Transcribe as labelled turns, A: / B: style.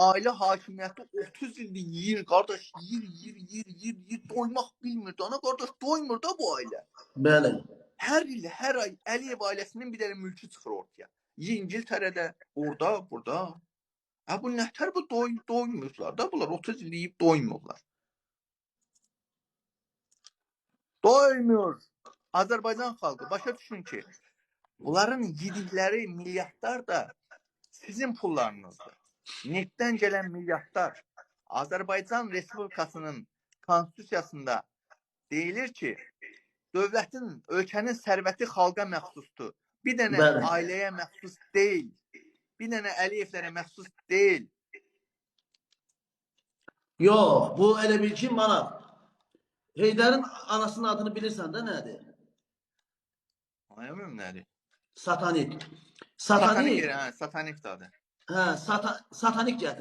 A: ailə hakimiyyəti 30 ildir yeyir, qardaş, yeyir, doymaq bilmir. Ana qardaş, doymur da bu ailə.
B: Bəli.
A: Hər il, hər ay Əliyev ailəsinin bir dənə mülkü çıxır ortaya. İngiltərədə, orada, burada. Bu nətər bu doymurlar da bunlar 30 il yeyib doymurlar. Doymur. Azərbaycan xalqı başa düşün ki, bunların yedikləri milyardlar da sizin pullarınızdır. Neftdən gələn milyardlar Azərbaycan Respublikasının konstitusiyasında deyilir ki, dövlətin, ölkənin sərvəti xalqa məxsusdur. Bir dənə ailəyə məxsus deyil. Bir dənə Əliyevlərə məxsus deyil.
B: Yox, bu elə bil ki, manat. Heydərin anasının adını bilirsən də nədir?
A: Ayamım nədir?
B: Satanik.
A: Satanik, satanik adı.
B: Hə, satanik gətir.